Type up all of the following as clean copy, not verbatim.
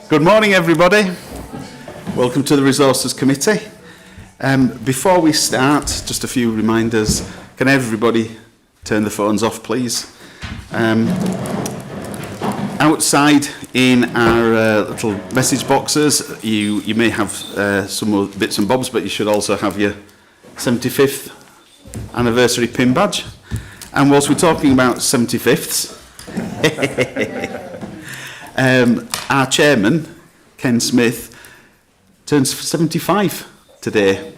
Good morning, everybody. Welcome to the Resources Committee. Before we start, just a few reminders. Can everybody turn the phones off, please? Outside in our little message boxes, you may have some more bits and bobs, but you should also have your 75th anniversary pin badge. And whilst we're talking about 75ths, our chairman, Ken Smith, turns 75 today.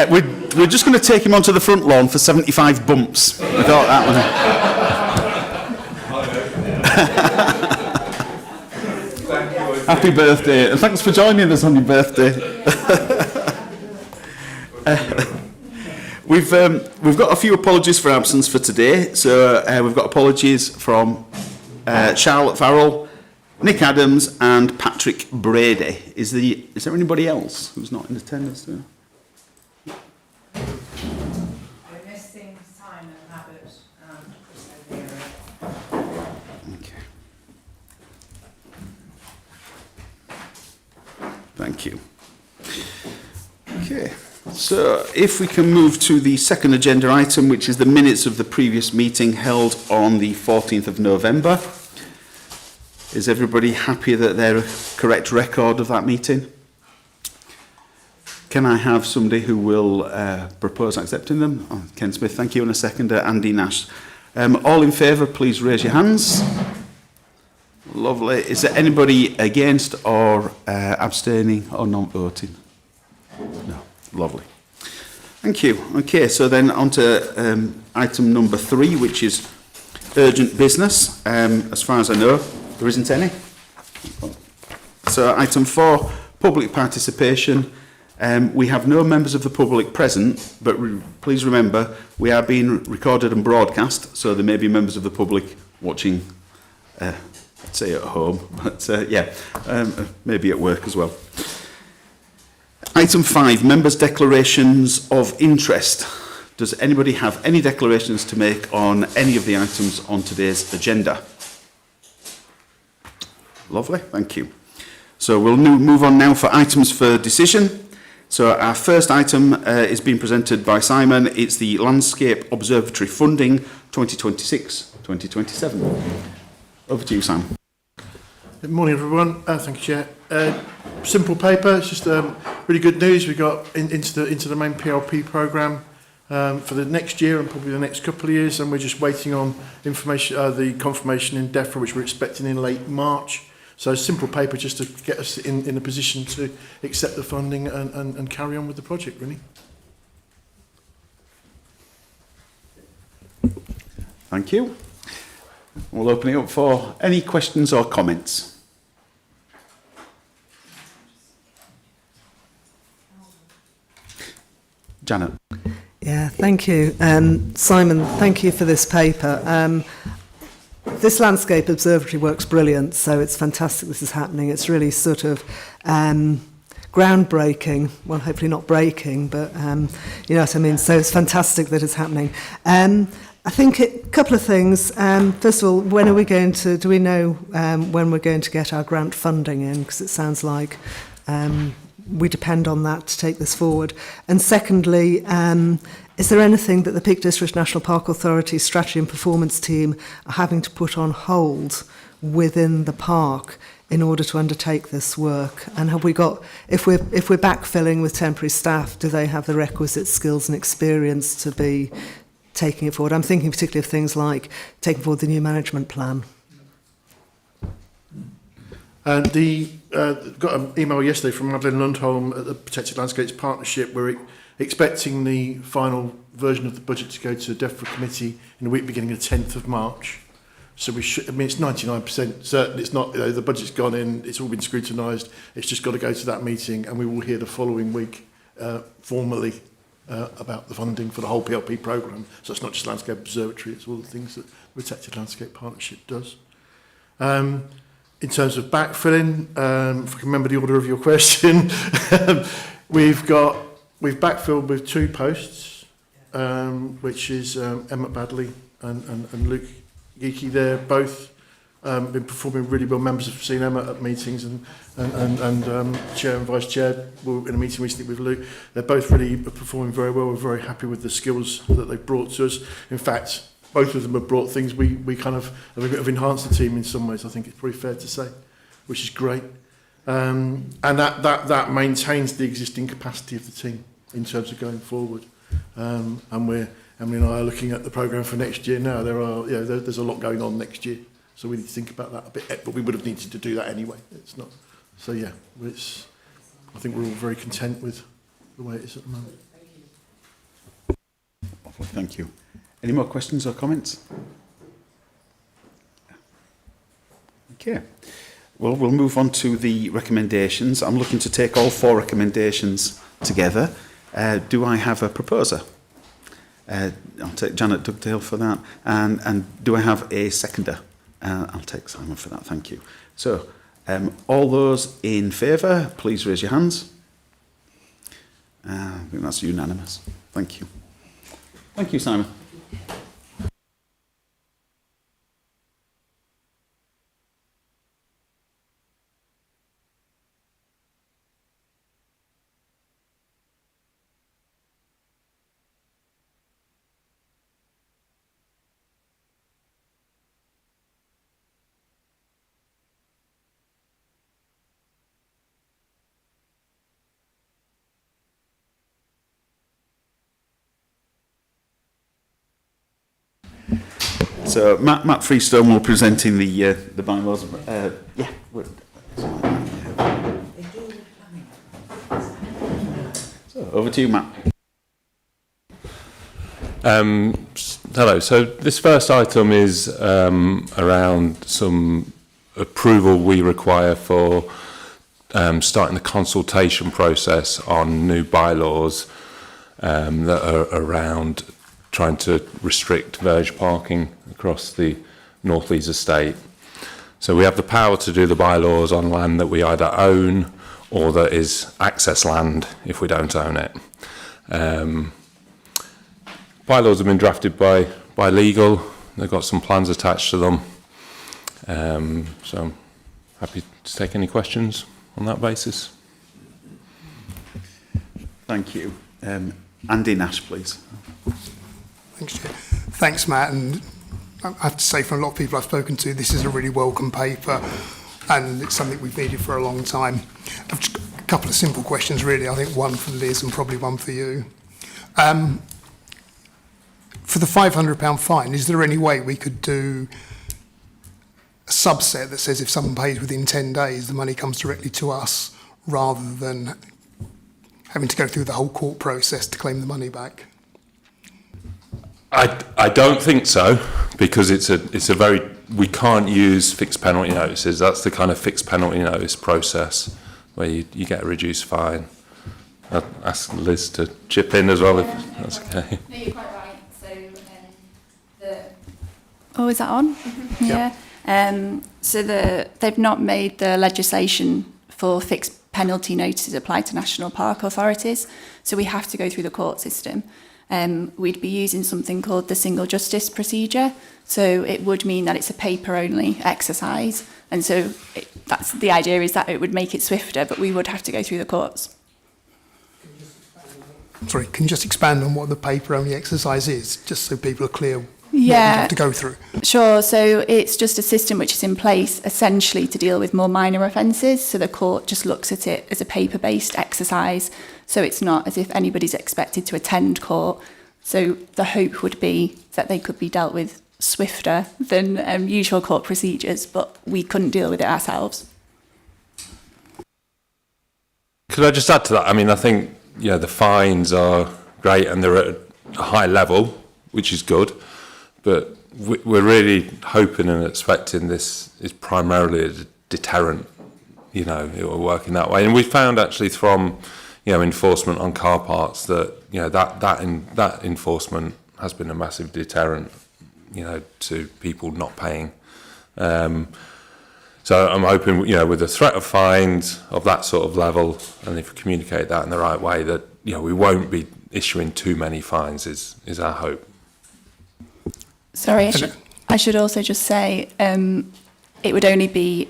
We're just going to take him onto the front lawn for 75 bumps. I thought that one. Happy birthday, and thanks for joining us on your birthday. We've got a few apologies for absence for today. So we've got apologies from Charlotte Farrell, Nick Adams, and Patrick Brady. Is there anybody else who's not in attendance today? We're missing Simon Abbott and Chris O'Leary. Okay. Thank you. Okay. So, if we can move to the second agenda item, which is the minutes of the previous meeting held on the 14th of November. Is everybody happy that they're a correct record of that meeting? Can I have somebody who will propose accepting them? Oh, Ken Smith, thank you. And a seconder, Andy Nash. All in favour, please raise your hands. Lovely. Is there anybody against or abstaining or not voting? No. Lovely. Thank you. Okay, so then on to item number 3, which is urgent business. As far as I know, there isn't any. So item 4, public participation. We have no members of the public present, but please remember, we are being recorded and broadcast, so there may be members of the public watching, let's say at home, but maybe at work as well. Item 5, members' declarations of interest. Does anybody have any declarations to make on any of the items on today's agenda? Lovely, thank you. So we'll move on now for items for decision. So our first item is being presented by Simon. It's the Landscape Observatory Funding 2026-2027. Over to you, Sam. Good morning, everyone. Thank you, Chair. Simple paper. It's just really good news. We got into the main PLP programme for the next year and probably the next couple of years, and we're just waiting on information, the confirmation in DEFRA, which we're expecting in late March. So simple paper just to get us in a position to accept the funding and carry on with the project, really. Thank you. We'll open it up for any questions or comments. Janet. Yeah, thank you. Simon, thank you for this paper. This Landscape Observatory works brilliant, so it's fantastic this is happening. It's really sort of groundbreaking. Well, hopefully not breaking, but you know what I mean. So it's fantastic that it's happening. I think a couple of things. First of all, when are we going to, do we know when we're going to get our grant funding in? Because it sounds like we depend on that to take this forward. And secondly, is there anything that the Peak District National Park Authority strategy and performance team are having to put on hold within the park in order to undertake this work? And have we got, if we're backfilling with temporary staff, do they have the requisite skills and experience to be taking it forward? I'm thinking particularly of things like taking forward the new management plan. And got an email yesterday from Madeleine Lundholm at the Protected Landscapes Partnership. We're expecting the final version of the budget to go to the DEFRA committee in the week beginning the 10th of March. So we should, I mean, it's 99% certain. It's not, you know, the budget's gone in, it's all been scrutinised. It's just got to go to that meeting, and we will hear the following week formally about the funding for the whole PLP programme. So it's not just Landscape Observatory, it's all the things that the Protected Landscape Partnership does. In terms of backfilling, if I can remember the order of your question, we've backfilled with 2 posts which is Emma Badley and Luke Geeky. They're both been performing really well. Members have seen Emma at meetings, and Chair and Vice Chair were in a meeting recently with Luke. They're both really performing very well. We're very happy with the skills that they've brought to us. In fact, both of them have brought things we kind of have a bit of enhanced the team in some ways. I think it's probably fair to say, which is great. And that maintains the existing capacity of the team in terms of going forward. And Emily and I are looking at the programme for next year now. There's a lot going on next year. So we need to think about that a bit, but we would have needed to do that anyway. It's not. So yeah, I think we're all very content with the way it is at the moment. Thank you. Any more questions or comments? Okay. Well, we'll move on to the recommendations. I'm looking to take all 4 recommendations together. Do I have a proposer? I'll take Janet Dugdale for that. And do I have a seconder? I'll take Simon for that, thank you. So, all those in favour, please raise your hands. I think that's unanimous. Thank you. Thank you, Simon. So Matt Freestone will be presenting the bylaws. So over to you, Matt. Hello. So this first item is around some approval we require for starting the consultation process on new bylaws that are around trying to restrict verge parking across the North Lees estate. So we have the power to do the bylaws on land that we either own or that is access land if we don't own it. Bylaws have been drafted by legal. They've got some plans attached to them. So I'm happy to take any questions on that basis. Thank you. Andy Nash, please. Thanks, Chair. Thanks, Matt. And I have to say, from a lot of people I've spoken to, this is a really welcome paper, and it's something we've needed for a long time. I've just got a couple of simple questions, really. I think one for Liz and probably one for you. For the £500 fine, is there any way we could do a subset that says if someone pays within 10 days, the money comes directly to us, rather than having to go through the whole court process to claim the money back? I don't think so, because it's a very, we can't use fixed penalty notices. That's the kind of fixed penalty notice process where you get a reduced fine. I'll ask Liz to chip in as well, if that's okay. No, you're quite right. So oh, is that on? Yeah. So they've not made the legislation for fixed penalty notices apply to national park authorities, so we have to go through the court system. We'd be using something called the single justice procedure, so it would mean that it's a paper-only exercise, and so that's the idea, is that it would make it swifter, but we would have to go through the courts. Sorry, can you just expand on what the paper-only exercise is, just so people are clear what we Yeah, have to go through? sure. So it's just a system which is in place essentially to deal with more minor offences. So the court just looks at it as a paper-based exercise. So it's not as if anybody's expected to attend court. So the hope would be that they could be dealt with swifter than usual court procedures, but we couldn't deal with it ourselves. Could I just add to that? I mean, I think, the fines are great and they're at a high level, which is good, but we're really hoping and expecting this is primarily a deterrent, it will work in that way. And we found actually from, enforcement on car parks that, that enforcement has been a massive deterrent, to people not paying. So I'm hoping, with the threat of fines of that sort of level, and if we communicate that in the right way, that, we won't be issuing too many fines is our hope. Sorry, I should also just say it would only be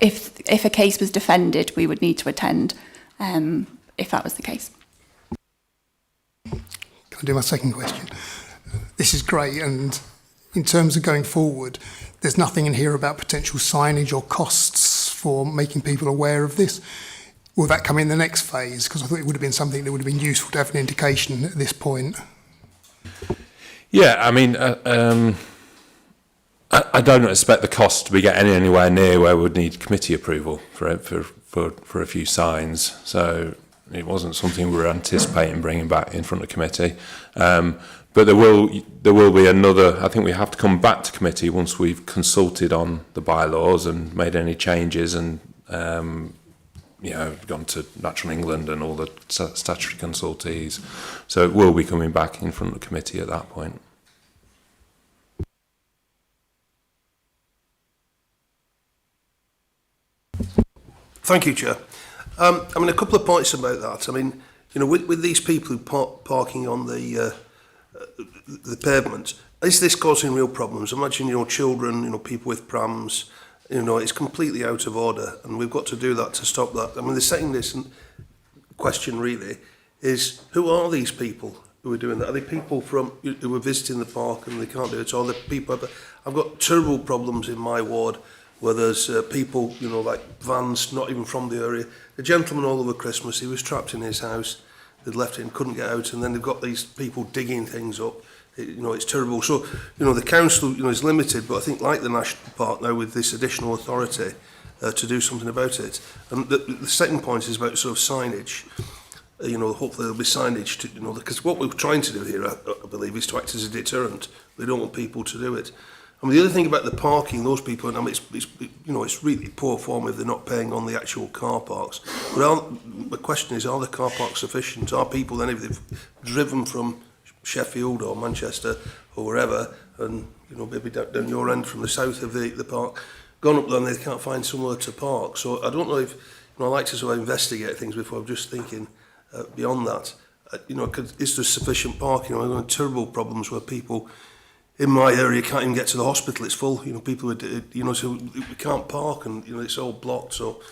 if a case was defended, we would need to attend if that was the case. Can I do my second question? This is great, and in terms of going forward, there's nothing in here about potential signage or costs for making people aware of this. Will that come in the next phase? Because I thought it would have been something that would have been useful to have an indication at this point. Yeah, I mean, I don't expect the cost to be getting anywhere near where we would need committee approval for a few signs. So it wasn't something we were anticipating bringing back in front of committee. But there will be another. I think we have to come back to committee once we've consulted on the bylaws and made any changes and gone to Natural England and all the statutory consultees. So it will be coming back in front of committee at that point. Thank you, Chair. I mean, a couple of points about that. I mean, with these people who parking on the pavement, is this causing real problems? Imagine, children, people with prams, it's completely out of order, and we've got to do that to stop that. I mean, the second question really is, who are these people who are doing that? Are they people who are visiting the park and they can't do it? Or are they people? I've got terrible problems in my ward where there's people, like vans, not even from the area. A gentleman all over Christmas, he was trapped in his house. They'd left it and couldn't get out, and then they've got these people digging things up. It's terrible. So, the council, is limited, but I think like the National Park now with this additional authority to do something about it. And the second point is about sort of signage. Hopefully there'll be signage to, because what we're trying to do here, I believe, is to act as a deterrent. We don't want people to do it. I mean, the other thing about the parking, those people, and I mean, it's really poor form if they're not paying on the actual car parks. But the question is, are the car parks sufficient? Are people then, if they've driven from Sheffield or Manchester or wherever, and maybe down your end from the south of the park, gone up there and they can't find somewhere to park? So I don't know if I like to sort of investigate things before. I'm just thinking beyond that. Is there sufficient parking? We're going to terrible problems where people in my area can't even get to the hospital. It's full. People are, so we can't park, and it's all blocked. So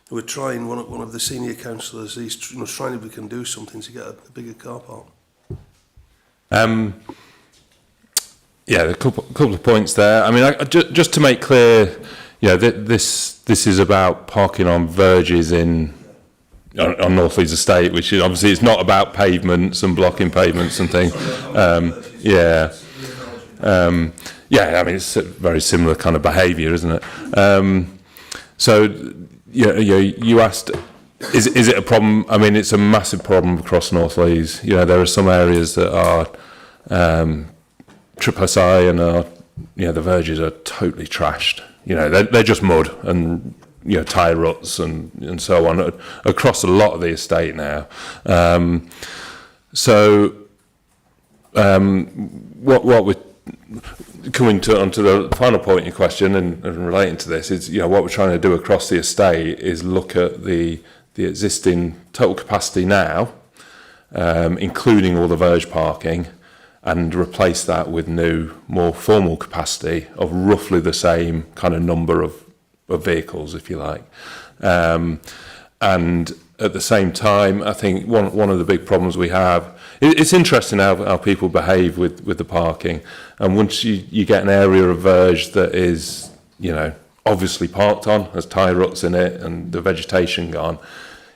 we're trying. One of the senior councillors, he's trying if we can do something to get a bigger car park. Yeah, a couple of points there. I mean, just to make clear, this is about parking on verges on North Leeds Estate, which is obviously it's not about pavements and blocking pavements and things. I mean, it's a very similar kind of behaviour, isn't it? You asked, is it a problem? I mean, it's a massive problem across North Leeds. There are some areas that are triple SI and the verges are totally trashed. They're just mud and tyre ruts and so on across a lot of the estate now. What we're coming onto the final point in your question and relating to this is, what we're trying to do across the estate is look at the existing total capacity now, including all the verge parking, and replace that with new, more formal capacity of roughly the same kind of number of vehicles, if you like. And at the same time, I think one of the big problems we have, it's interesting how people behave with the parking. And once you get an area of verge that is, obviously parked on, has tyre ruts in it and the vegetation gone,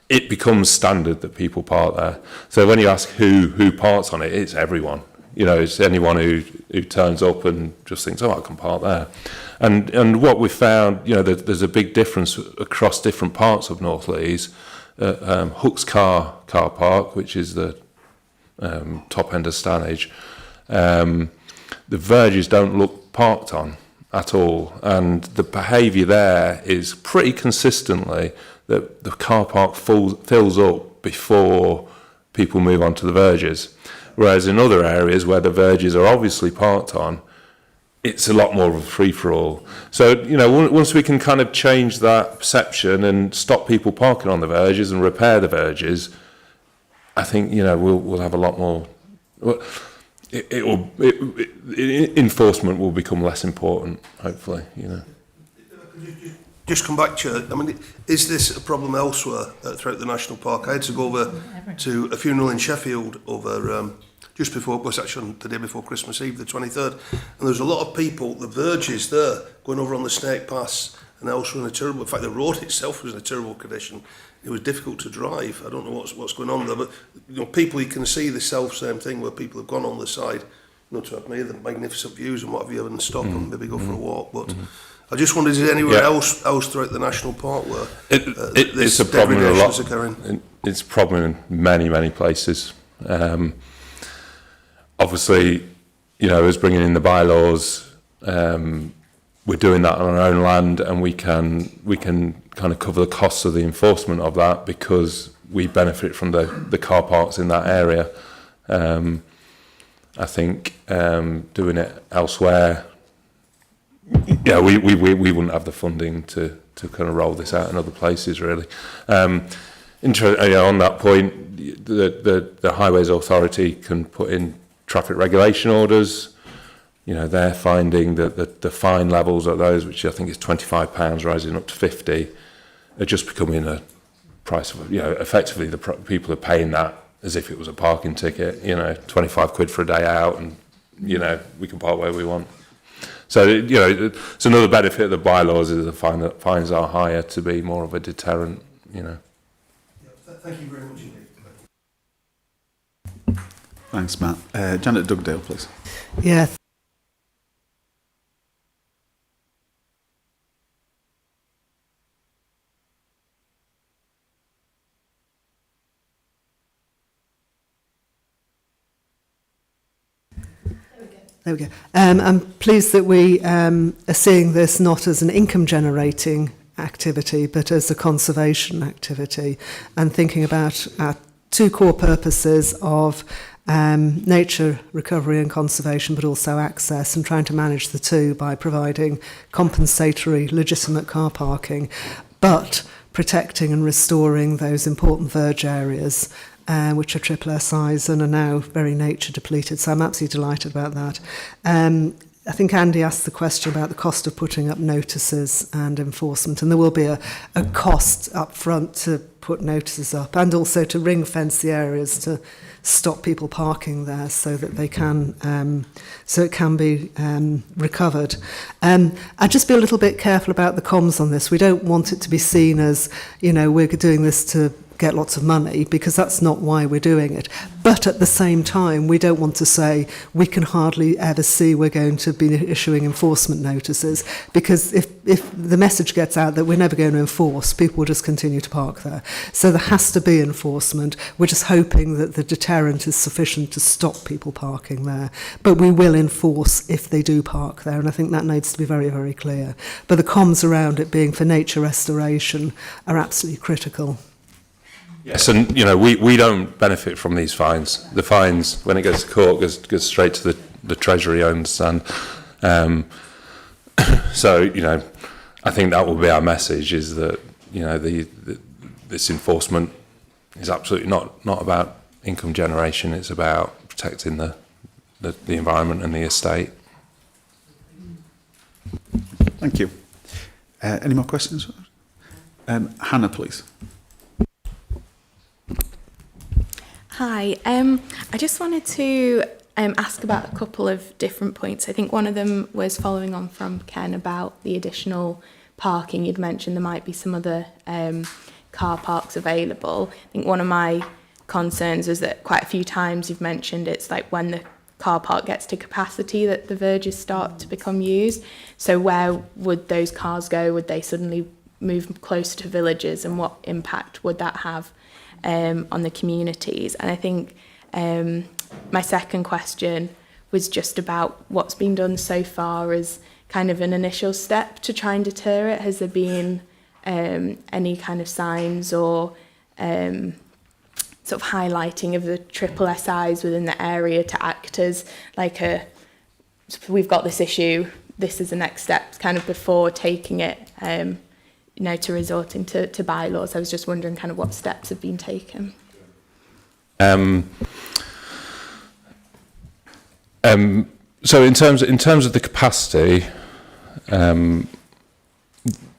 it becomes standard that people park there. So when you ask who parks on it, it's everyone. It's anyone who turns up and just thinks, I can park there. And what we found, there's a big difference across different parts of North Leeds. Hook's car park, which is the top end of Stanage, the verges don't look parked on at all, and the behaviour there is pretty consistently that the car park fills up before people move on to the verges, whereas in other areas where the verges are obviously parked on, it's a lot more of a free-for-all. So, once we can kind of change that perception and stop people parking on the verges and repair the verges, I think, you know, we'll have a lot more. Well, enforcement will become less important, hopefully, you know. Just come back, Chair. I mean, is this a problem elsewhere throughout the national park? I had to go over to a funeral in Sheffield over just before, it was actually the day before Christmas Eve, the 23rd, and there was a lot of people, the verges there, going over on the Snake Pass and elsewhere in a terrible, in fact the road itself was in a terrible condition. It was difficult to drive. I don't know what's going on there, but you know, people, you can see the same thing where people have gone on the side, you know, to admire the magnificent views and what have you, and stop and maybe go for a walk. But I just wondered, is there anywhere else throughout the national park where it's a problem in a lot. It's a problem in many places. Obviously, you know, as bringing in the bylaws, we're doing that on our own land, and we can kind of cover the costs of the enforcement of that because we benefit from the car parks in that area. I think doing it elsewhere, yeah, we wouldn't have the funding to kind of roll this out in other places, really. On that point, the Highways Authority can put in traffic regulation orders. You know, they're finding that the fine levels at those, which I think is £25 rising up to 50, are just becoming a price of, you know, effectively people are paying that as if it was a parking ticket, you know, 25 quid for a day out, and, you know, we can park where we want. So, you know, it's another benefit of the bylaws is the fines are higher to be more of a deterrent, you know. Thank you very much indeed. Thanks, Matt. Janet Dugdale, please. Yeah. There we go. I'm pleased that we are seeing this not as an income generating activity but as a conservation activity, and thinking about our two core purposes of nature recovery and conservation, but also access, and trying to manage the two by providing compensatory legitimate car parking, but protecting and restoring those important verge areas which are triple SIs and are now very nature depleted. So I'm absolutely delighted about that. I think Andy asked the question about the cost of putting up notices and enforcement, and there will be a cost up front to put notices up, and also to ring fence the areas to stop people parking there so that they can so it can be recovered. I'd just be a little bit careful about the comms on this. We don't want it to be seen as, you know, we're doing this to get lots of money, because that's not why we're doing it. But at the same time, we don't want to say we can hardly ever see we're going to be issuing enforcement notices, because if the message gets out that we're never going to enforce, people will just continue to park there. So there has to be enforcement. We're just hoping that the deterrent is sufficient to stop people parking there. But we will enforce if they do park there, and I think that needs to be very, very clear. But the comms around it being for nature restoration are absolutely critical. Yes, and you know, we don't benefit from these fines. The fines, when it goes to court, goes straight to the Treasury, I understand. So, you know, I think that will be our message, is that, you know, this enforcement is absolutely not about income generation. It's about protecting the environment and the estate. Thank you. Any more questions? Hannah, please. Hi, I just wanted to ask about a couple of different points. I think one of them was following on from Ken about the additional parking. You'd mentioned there might be some other car parks available. I think one of my concerns was that quite a few times you've mentioned it's like when the car park gets to capacity that the verges start to become used. So where would those cars go? Would they suddenly move closer to villages, and what impact would that have on the communities? And I think my second question was just about what's been done so far as kind of an initial step to try and deter it. Has there been any kind of signs or sort of highlighting of the triple SIs within the area to act as like we've got this issue, this is the next step, kind of before taking it to resorting to bylaws? I was just wondering kind of what steps have been taken. So in terms of the capacity,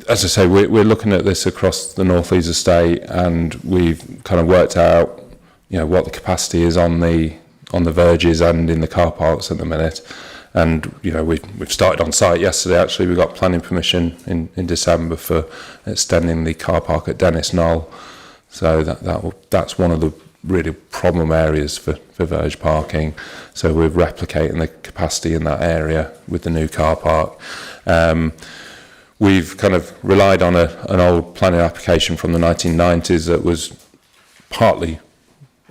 as I say, we're looking at this across the North Lees estate, and we've kind of worked out, what the capacity is on the verges and in the car parks at the minute. And we've started on site yesterday. Actually, we got planning permission in December for extending the car park at Dennis Knoll. So that's one of the really problem areas for verge parking. So we're replicating the capacity in that area with the new car park. We've kind of relied on an old planning application from the 1990s that was partly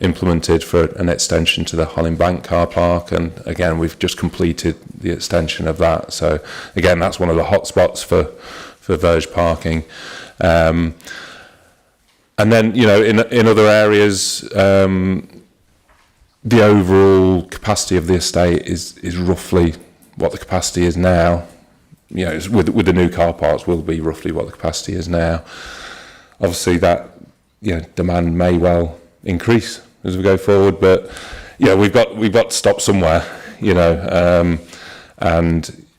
implemented for an extension to the Holland Bank car park, and again we've just completed the extension of that. So again, that's one of the hotspots for verge parking. And then in other areas, the overall capacity of the estate is roughly what the capacity is now. With the new car parks will be roughly what the capacity is now. Obviously that demand may well increase as we go forward, but we've got to stop somewhere, and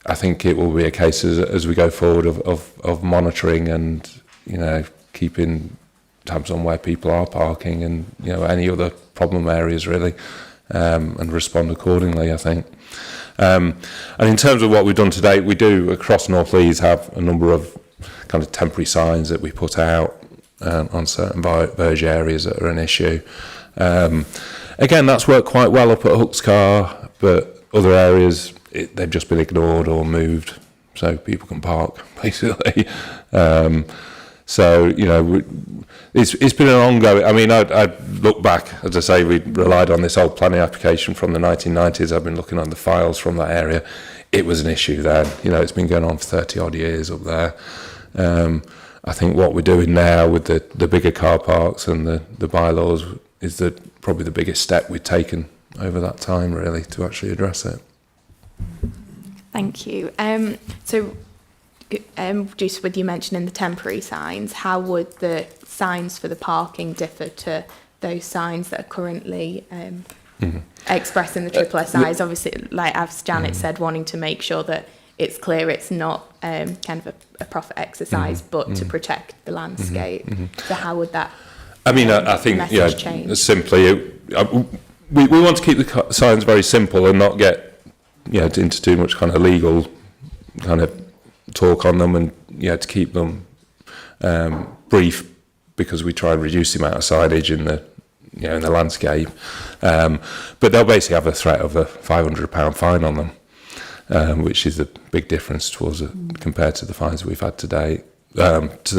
I think it will be a case as we go forward of monitoring and keeping tabs on where people are parking and any other problem areas really, and respond accordingly, I think. And in terms of what we've done to date, we do across North Lees have a number of kind of temporary signs that we put out on certain verge areas that are an issue. Again, that's worked quite well up at Hookscar, but other areas they've just been ignored or moved so people can park basically. So it's been an ongoing. I mean, I look back, as I say, we relied on this old planning application from the 1990s. I've been looking on the files from that area. It was an issue then. It's been going on for 30 odd years up there. I think what we're doing now with the bigger car parks and the bylaws is probably the biggest step we've taken over that time, really, to actually address it. Thank you. So, just with you mentioning the temporary signs, how would the signs for the parking differ to those signs that are currently expressing the triple SIs? Obviously, like as Janet said, wanting to make sure that it's clear it's not kind of a profit exercise, but to protect the landscape. So how would that? I mean, I think change? Simply, we want to keep the signs very simple and not get into too much kind of legal kind of talk on them, and to keep them brief, because we try and reduce the amount of signage in the in the landscape. But they'll basically have a threat of a £500 fine on them, which is a big difference towards compared to the fines we've had to date, to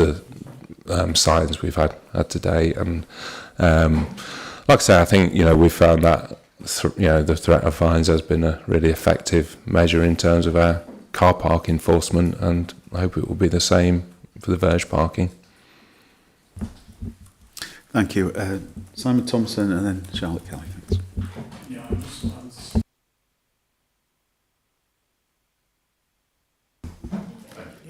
the signs we've had to date. And like I say, I think we've found that the threat of fines has been a really effective measure in terms of our car park enforcement, and I hope it will be the same for the verge parking. Thank you. Simon Thompson and then Charlotte Kelly. Thanks.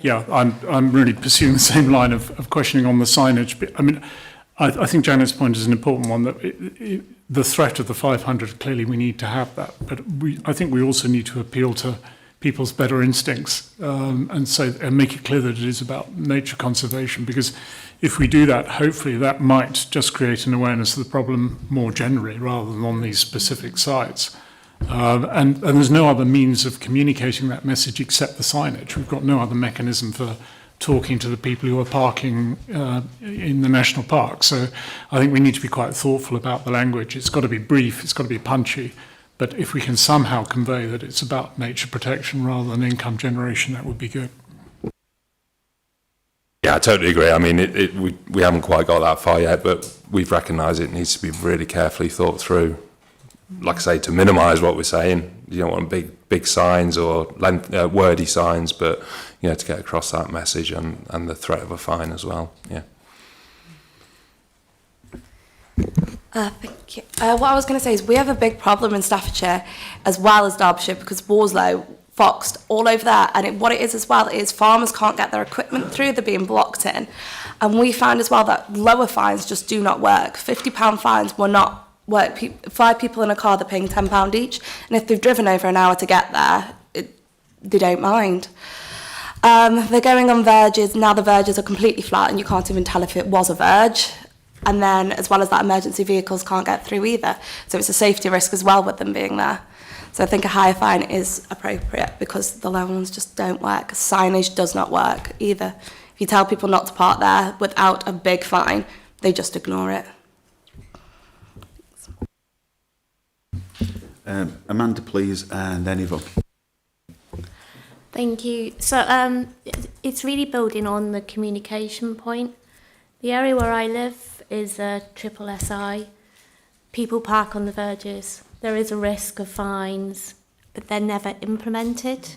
Yeah, I'm really pursuing the same line of questioning on the signage. But, I mean, I think Janet's point is an important one, that the threat of the 500, clearly we need to have that. But I think we also need to appeal to people's better instincts and make it clear that it is about nature conservation, because if we do that, hopefully that might just create an awareness of the problem more generally rather than on these specific sites. And there's no other means of communicating that message except the signage. We've got no other mechanism for talking to the people who are parking in the national park. So I think we need to be quite thoughtful about the language. It's got to be brief, it's got to be punchy. But if we can somehow convey that it's about nature protection rather than income generation, that would be good. Yeah, I totally agree. I mean, we haven't quite got that far yet, but we've recognised it needs to be really carefully thought through. Like I say, to minimise what we're saying, you don't want big signs or wordy signs, but to get across that message and the threat of a fine as well. Yeah. Thank you. What I was going to say is we have a big problem in Staffordshire as well as Derbyshire, because Warslow, Foxed, all over there, and what it is as well is farmers can't get their equipment through, they're being blocked in, and we found as well that lower fines just do not work. £50 fines were not 5 people in a car, they're paying £10 each, and if they've driven over an hour to get there, they don't mind. They're going on verges. Now the verges are completely flat and you can't even tell if it was a verge. And then, as well as that, emergency vehicles can't get through either. So it's a safety risk as well with them being there. So I think a higher fine is appropriate because the low ones just don't work. Signage does not work either. If you tell people not to park there without a big fine, they just ignore it. Amanda, please, and then Yvonne. Thank you. So it's really building on the communication point. The area where I live is a triple SI. People park on the verges. There is a risk of fines, but they're never implemented.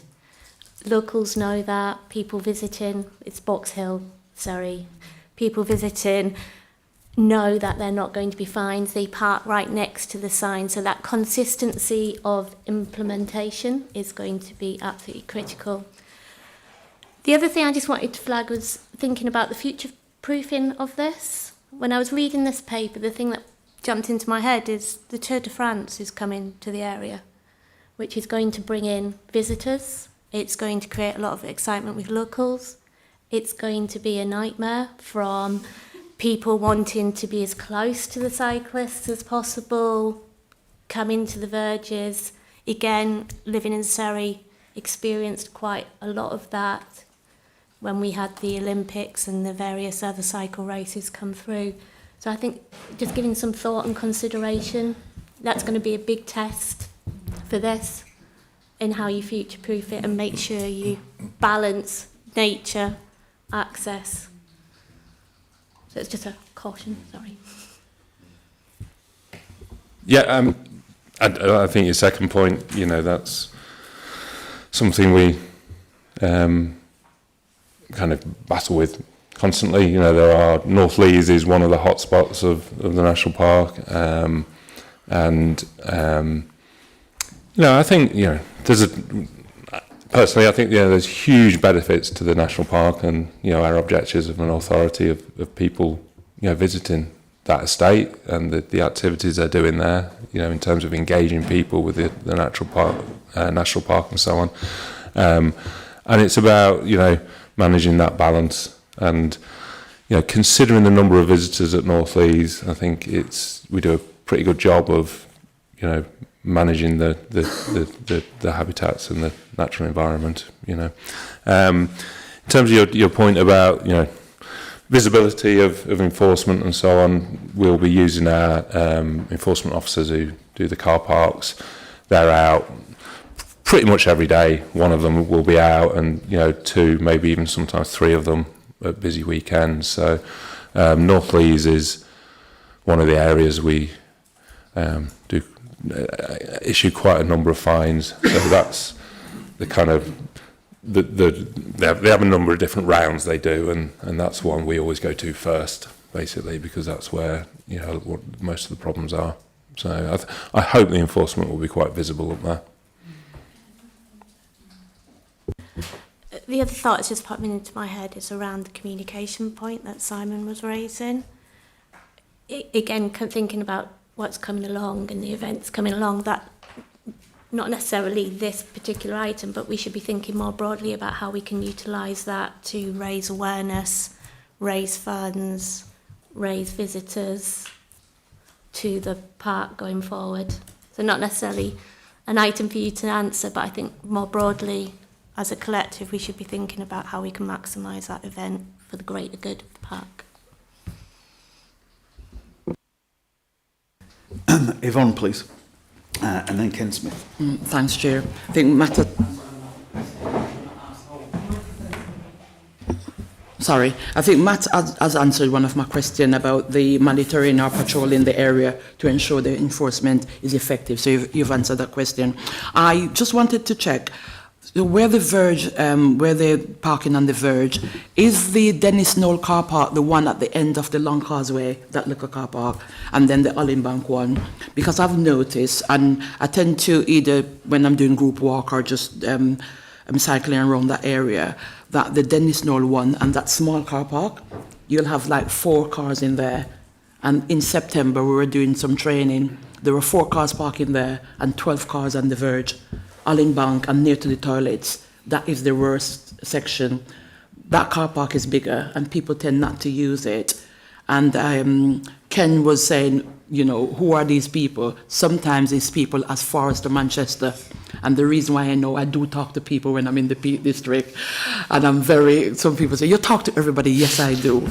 Locals know that. People visiting, it's Box Hill, Surrey. People visiting know that they're not going to be fined. They park right next to the sign. So that consistency of implementation is going to be absolutely critical. The other thing I just wanted to flag was thinking about the future proofing of this. When I was reading this paper, the thing that jumped into my head is the Tour de France is coming to the area, which is going to bring in visitors. It's going to create a lot of excitement with locals. It's going to be a nightmare from people wanting to be as close to the cyclists as possible, come into the verges. Again, living in Surrey, experienced quite a lot of that when we had the Olympics and the various other cycle races come through. So I think just giving some thought and consideration, that's going to be a big test for this in how you future-proof it and make sure you balance nature, access. So it's just a caution, sorry. Yeah, I think your second point, you know, that's something we kind of battle with constantly. You know, there are North Lees is one of the hotspots of the national park, you know, I think, you know, personally, I think, you know, there's huge benefits to the national park, and, you know, our objectives of an authority of people, you know, visiting that estate and the activities they're doing there, you know, in terms of engaging people with the national park and so on. And it's about, you know, managing that balance and, you know, considering the number of visitors at North Lees. I think we do a pretty good job of, you know, managing the habitats and the natural environment, you know. In terms of your point about, you know, visibility of enforcement and so on, we'll be using our enforcement officers who do the car parks. They're out pretty much every day. One of them will be out, and, you know, 2, maybe even sometimes 3 of them at busy weekends. So North Lees is one of the areas we do issue quite a number of fines. So that's the kind of they have a number of different rounds they do, and that's one we always go to first, basically, because that's where, you know, what most of the problems are. So I hope the enforcement will be quite visible up there. The other thought that's just popping into my head is around the communication point that Simon was raising. Again, thinking about what's coming along and the events coming along, that not necessarily this particular item, but we should be thinking more broadly about how we can utilise that to raise awareness, raise funds, raise visitors to the park going forward. So not necessarily an item for you to answer, but I think more broadly, as a collective, we should be thinking about how we can maximise that event for the greater good of the park. Yvonne, please, and then Ken Smith. Thanks, Chair. I think Matt has answered one of my questions about the monitoring or patrolling the area to ensure the enforcement is effective. So you've answered that question. I just wanted to check where the verge, where they're parking on the verge, is the Dennis Knoll car park the one at the end of the Long Causeway, that little car park, and then the Ollenbank one? Because I've noticed, and I tend to either when I'm doing group walk or just I'm cycling around that area, that the Dennis Knoll one and that small car park, you'll have like 4 cars in there, And in September, we were doing some training. There were 4 cars parking there and 12 cars on the verge, all in bank and near to the toilets. That is the worst section. That car park is bigger and people tend not to use it. And Ken was saying, you know, who are these people? Sometimes it's people as far as to Manchester. And the reason why I know, I do talk to people when I'm in the Peak District. And some people say, you talk to everybody. Yes, I do.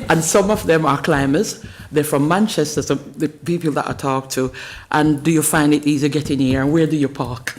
And some of them are climbers. They're from Manchester, so the people that I talk to. And do you find it easy getting here? And where do you park?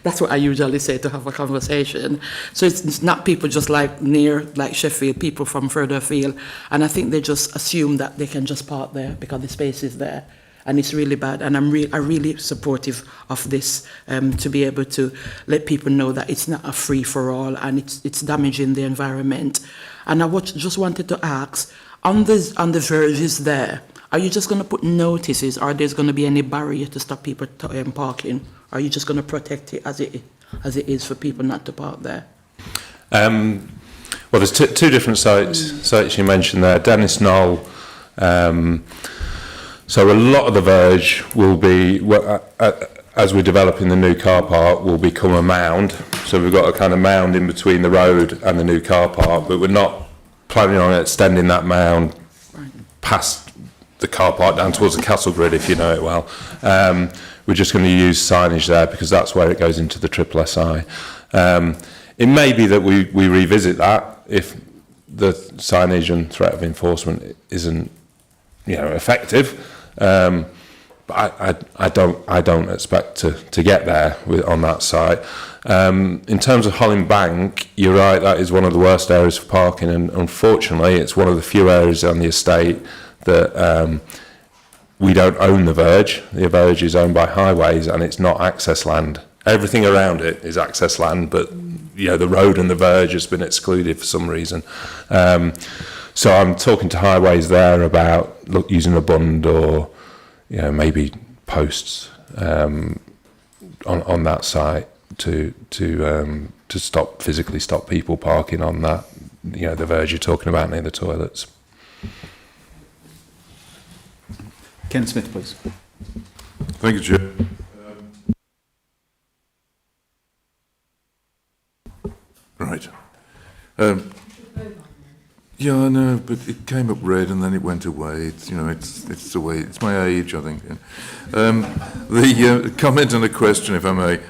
That's what I usually say to have a conversation. So it's not people just like near, like Sheffield, people from further afield. And I think they just assume that they can just park there because the space is there. And it's really bad. And I'm really supportive of this, to be able to let people know that it's not a free-for-all and it's damaging the environment. And I just wanted to ask, on the verges there, are you just going to put notices, or there's going to be any barrier to stop people parking? Or are you just going to protect it as it is for people not to park there? Well, there's two different sites you mentioned there. Dennis Knoll. So a lot of the verge will be, as we're developing the new car park, will become a mound. So we've got a kind of mound in between the road and the new car park, but we're not planning on extending that mound past the car park down towards the Castle Grid, if you know it well. We're just going to use signage there because that's where it goes into the triple SI. It may be that we revisit that if the signage and threat of enforcement isn't, effective. But I don't expect to get there on that site. In terms of Holland Bank, you're right, that is one of the worst areas for parking, and unfortunately it's one of the few areas on the estate that we don't own the verge. The verge is owned by Highways and it's not access land. Everything around it is access land, but the road and the verge has been excluded for some reason. So I'm talking to Highways there about using a bund or maybe posts on that site to physically stop people parking on that, the verge you're talking about near the toilets. Ken Smith, please. Thank you, Chair. Right. Yeah, I know, but it came up red and then it went away. It's the way. It's my age, I think. The comment and a question, if I may.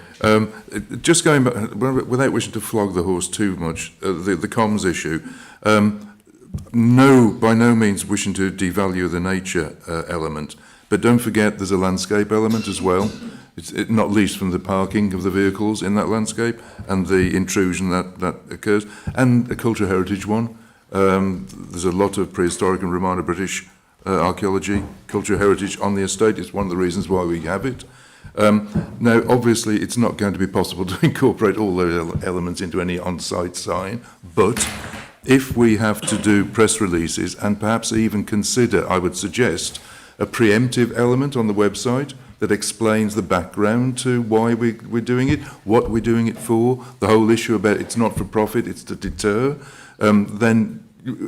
Just going back, without wishing to flog the horse too much, the comms issue. No, by no means wishing to devalue the nature element, but don't forget there's a landscape element as well. Not least from the parking of the vehicles in that landscape and the intrusion that occurs, and a cultural heritage one. There's a lot of prehistoric and Romano British archaeology, cultural heritage on the estate. It's one of the reasons why we have it. Now, obviously, it's not going to be possible to incorporate all those elements into any on-site sign, but if we have to do press releases and perhaps even consider, I would suggest, a preemptive element on the website that explains the background to why we're doing it, what we're doing it for, the whole issue about it's not for profit, it's to deter, then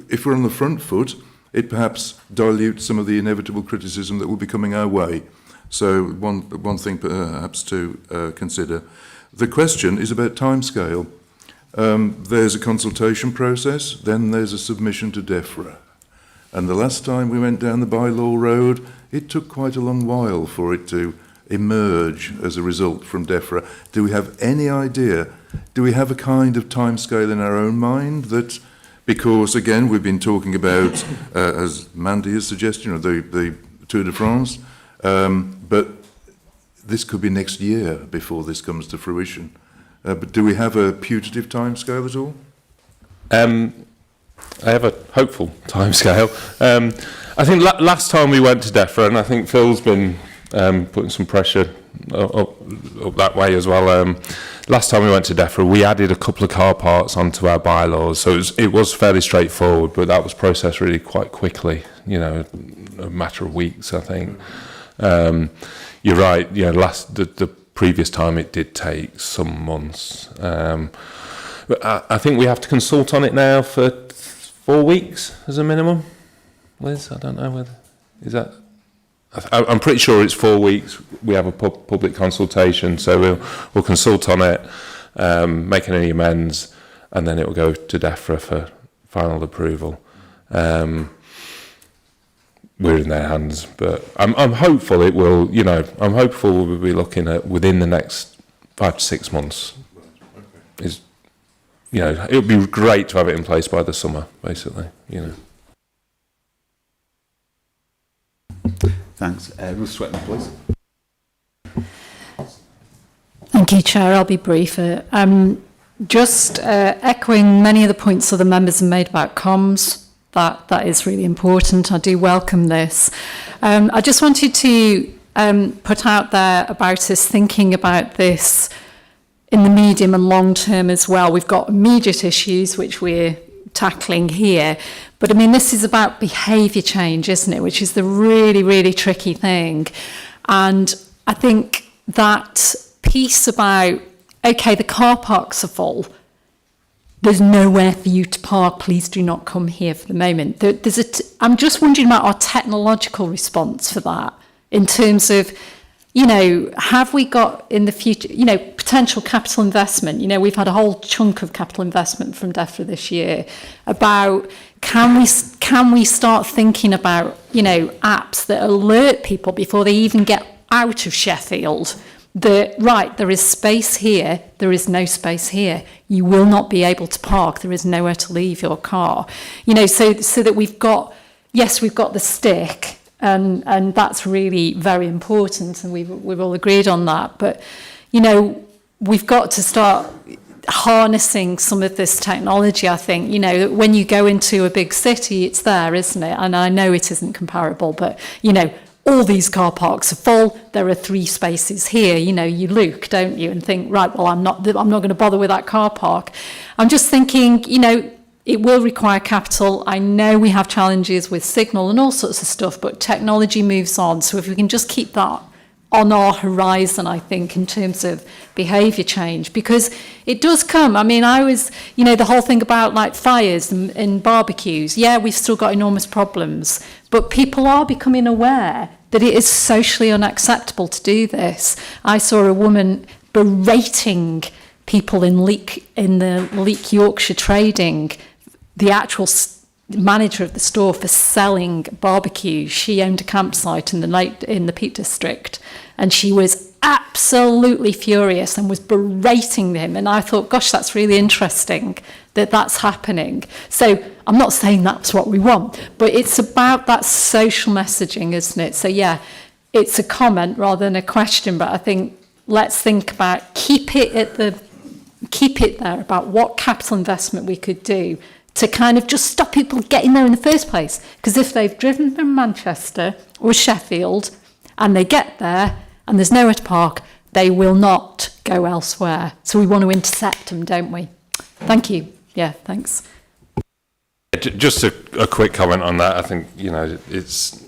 if we're on the front foot, it perhaps dilutes some of the inevitable criticism that will be coming our way. So one thing perhaps to consider. The question is about timescale. There's a consultation process, then there's a submission to DEFRA. And the last time we went down the bylaw road, it took quite a long while for it to emerge as a result from DEFRA. Do we have any idea? Do we have a kind of timescale in our own mind that, because again, we've been talking about, as Mandy has suggested, the Tour de France, but this could be next year before this comes to fruition. But do we have a putative timescale at all? I have a hopeful timescale. I think last time we went to DEFRA, and I think Phil's been putting some pressure up that way as well. Last time we went to DEFRA, we added a couple of car parks onto our bylaws, so it was fairly straightforward, but that was processed really quite quickly, a matter of weeks, I think. You're right, the previous time it did take some months. But I think we have to consult on it now for 4 weeks as a minimum. Liz, I don't know whether... Is that? I'm pretty sure it's 4 weeks. We have a public consultation, so we'll consult on it, make any amends, and then it will go to DEFRA for final approval. We're in their hands, but I'm hopeful it will. You know, I'm hopeful we'll be looking at within the next 5 to 6 months. Is, you know, it would be great to have it in place by the summer, basically. You know. Thanks. Ruth Swetton, please. Thank you, Chair. I'll be briefer. Just echoing many of the points other members have made about comms, that is really important. I do welcome this. I just wanted to put out there about us thinking about this in the medium and long term as well. We've got immediate issues which we're tackling here, but I mean, this is about behaviour change, isn't it, which is the really, really tricky thing. And I think that piece about, okay, the car parks are full, there's nowhere for you to park, please do not come here for the moment. I'm just wondering about our technological response for that, in terms of, you know, have we got in the future, you know, potential capital investment? You know, we've had a whole chunk of capital investment from DEFRA this year about can we start thinking about, you know, apps that alert people before they even get out of Sheffield that, right, there is space here, there is no space here. You will not be able to park, there is nowhere to leave your car. You know, so that we've got the stick, and that's really very important, and we've all agreed on that. But, you know, we've got to start harnessing some of this technology. I think, you know, when you go into a big city, it's there, isn't it? And I know it isn't comparable, but, you know, all these car parks are full, there are 3 spaces here. You know, you look, don't you, and think, right, well, I'm not going to bother with that car park. I'm just thinking, you know, it will require capital. I know we have challenges with signal and all sorts of stuff, but technology moves on. So if we can just keep that on our horizon, I think, in terms of behaviour change, because it does come. I mean, you know, the whole thing about like fires and barbecues, yeah, we've still got enormous problems, but people are becoming aware that it is socially unacceptable to do this. I saw a woman berating people in the Leek Yorkshire trading, the actual manager of the store, for selling barbecues. She owned a campsite in the Peak District, and she was absolutely furious and was berating him. And I thought, gosh, that's really interesting that that's happening. So I'm not saying that's what we want, but it's about that social messaging, isn't it? So yeah, it's a comment rather than a question, but I think let's think about keep it there about what capital investment we could do to kind of just stop people getting there in the first place. Because if they've driven from Manchester or Sheffield and they get there and there's nowhere to park, they will not go elsewhere. So we want to intercept them, don't we? Thank you. Yeah, thanks. Just a quick comment on that. I think, you know,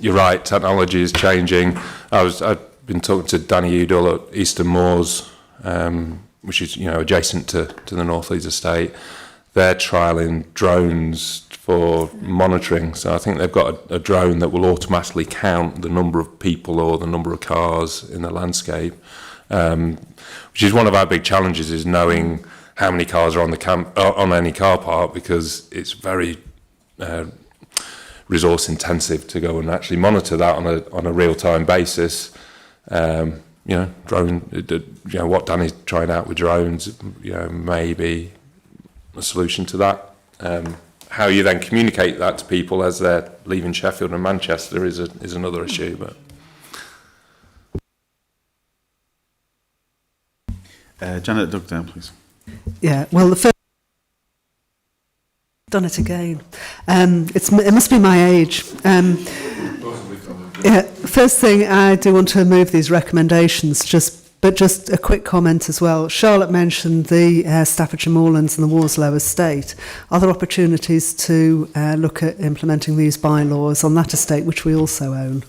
you're right, technology is changing. I've been talking to Danny Udall at Eastern Moors, which is, you know, adjacent to the North Leeds estate. They're trialling drones for monitoring. So I think they've got a drone that will automatically count the number of people or the number of cars in the landscape, which is one of our big challenges, is knowing how many cars are on any car park, because it's very resource intensive to go and actually monitor that on a real-time basis. You know, what Danny's trying out with drones, you know, maybe a solution to that. How you then communicate that to people as they're leaving Sheffield and Manchester is another issue. But Janet Dugdale, please. Yeah, well, the first done it again. It must be my age. Yeah, first thing, I do want to move these recommendations, but just a quick comment as well. Charlotte mentioned the Staffordshire Moorlands and the Warslow estate. Are there opportunities to look at implementing these bylaws on that estate, which we also own?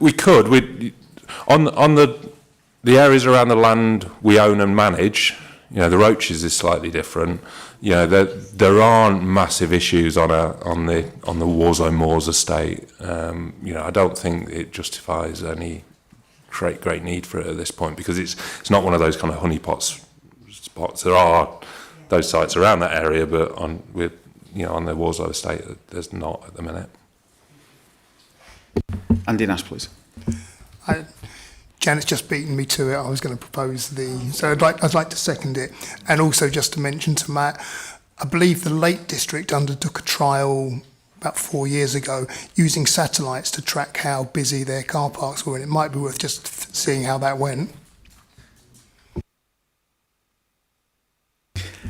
We could. On the areas around the land we own and manage, You know, the Roaches is slightly different. You know, there aren't massive issues on the Warzone Moors estate. You know, I don't think it justifies any great need for it at this point, because it's not one of those kind of honeypot spots. There are those sites around that area, but on the Warzone estate, there's not at the minute. Andy Nash, please. Janet's just beaten me to it. I was going to propose so I'd like to second it, and also just to mention to Matt, I believe the Lake District undertook a trial about 4 years ago using satellites to track how busy their car parks were, and it might be worth just seeing how that went.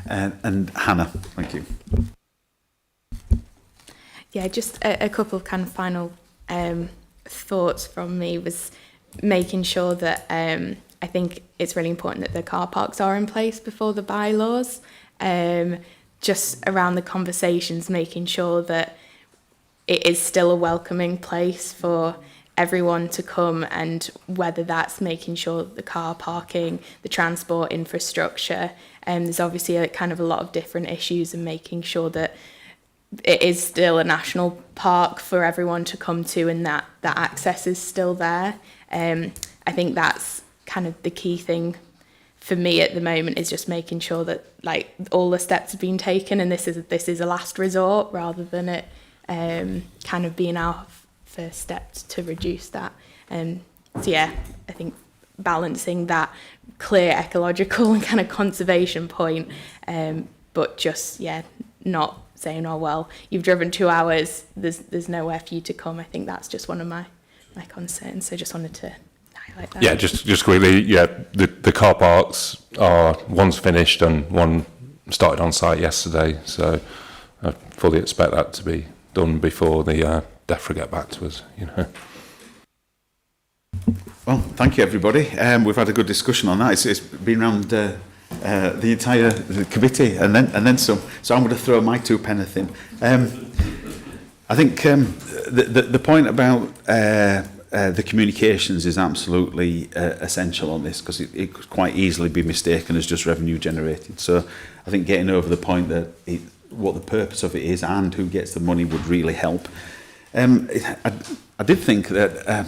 And Hannah, thank you. Yeah, just a couple of kind of final thoughts from me was making sure that I think it's really important that the car parks are in place before the bylaws. Just around the conversations, making sure that it is still a welcoming place for everyone to come, and whether that's making sure the car parking, the transport infrastructure, there's obviously a lot of different issues, and making sure that it is still a national park for everyone to come to, and that access is still there. I think that's kind of the key thing for me at the moment, is just making sure that all the steps have been taken, and this is a last resort rather than it kind of being our first step to reduce that. So yeah, I think balancing that clear ecological and kind of conservation point, but just not saying, oh well, you've driven 2 hours, there's nowhere for you to come. I think that's just one of my concerns. So just wanted to highlight that. Yeah, just quickly, the car parks one's finished and one started on site yesterday, so I fully expect that to be done before the DEFRA get back to us, you know. Well, thank you, everybody. We've had a good discussion on that. It's been around the entire committee and then some. So I'm going to throw my 2 pence in. I think the point about the communications is absolutely essential on this, because it could quite easily be mistaken as just revenue generated. So I think getting over the point that what the purpose of it is and who gets the money would really help. I did think that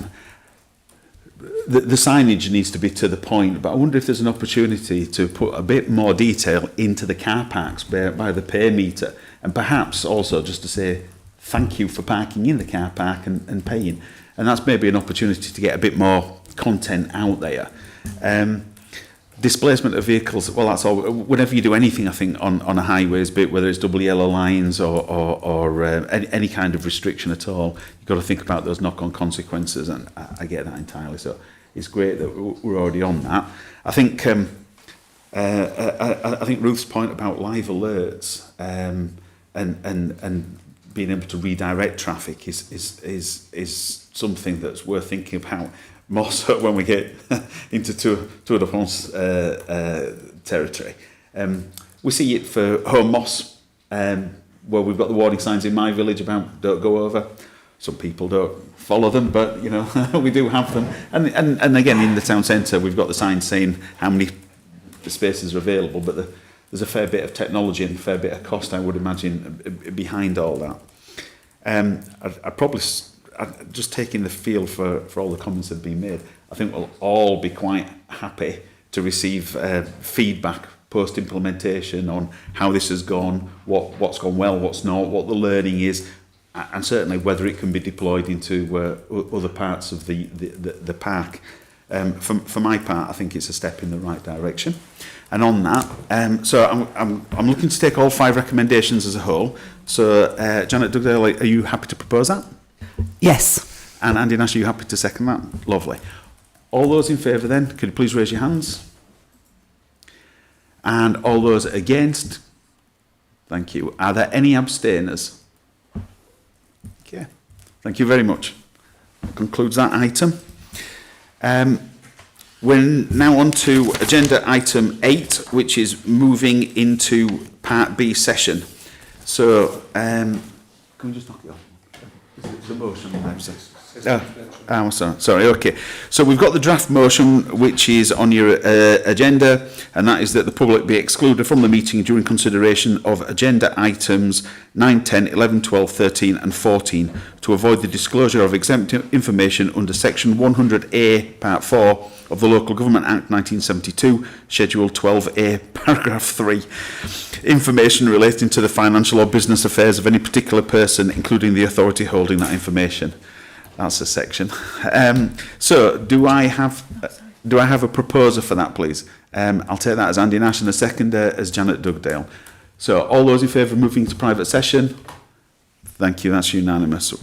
the signage needs to be to the point, but I wonder if there's an opportunity to put a bit more detail into the car parks by the pay meter, and perhaps also just to say thank you for parking in the car park and paying. And that's maybe an opportunity to get a bit more content out there. Displacement of vehicles, well, that's all. Whenever you do anything, I think, on a highways bit, whether it's double yellow lines or any kind of restriction at all, you've got to think about those knock-on consequences, and I get that entirely. So it's great that we're already on that. I think Ruth's point about live alerts and being able to redirect traffic is something that's worth thinking about. More so when we get into Tour de France territory. We see it for Home Moss, where we've got the warning signs in my village about don't go over. Some people don't follow them, but we do have them. And again, in the town centre, we've got the signs saying how many spaces are available, but there's a fair bit of technology and a fair bit of cost, I would imagine, behind all that. I'd probably... just taking the feel for all the comments that have been made, I think we'll all be quite happy to receive feedback post-implementation on how this has gone, what's gone well, what's not, what the learning is, and certainly whether it can be deployed into other parts of the park. For my part, I think it's a step in the right direction. And on that, so I'm looking to take all 5 recommendations as a whole. So Janet Dugdale, are you happy to propose that? Yes. And Andy Nash, are you happy to second that? Lovely. All those in favour then, could you please raise your hands? And all those against? Thank you. Are there any abstainers? Okay. Thank you very much. That concludes that item. We're now on to agenda item 8, which is moving into Part B session. So, can we just knock it off? Is it the motion? Sorry, okay. So we've got the draft motion which is on your agenda, and that is that the public be excluded from the meeting during consideration of agenda items 9, 10, 11, 12, 13 and 14 to avoid the disclosure of exempt information under section 100A part 4 of the Local Government Act 1972, Schedule 12A, paragraph 3. Information relating to the financial or business affairs of any particular person, including the authority holding that information. That's a section. So, do I have a proposer for that, please? I'll take that as Andy Nash and a seconder as Janet Dugdale. So, all those in favour of moving to private session? Thank you, that's unanimous.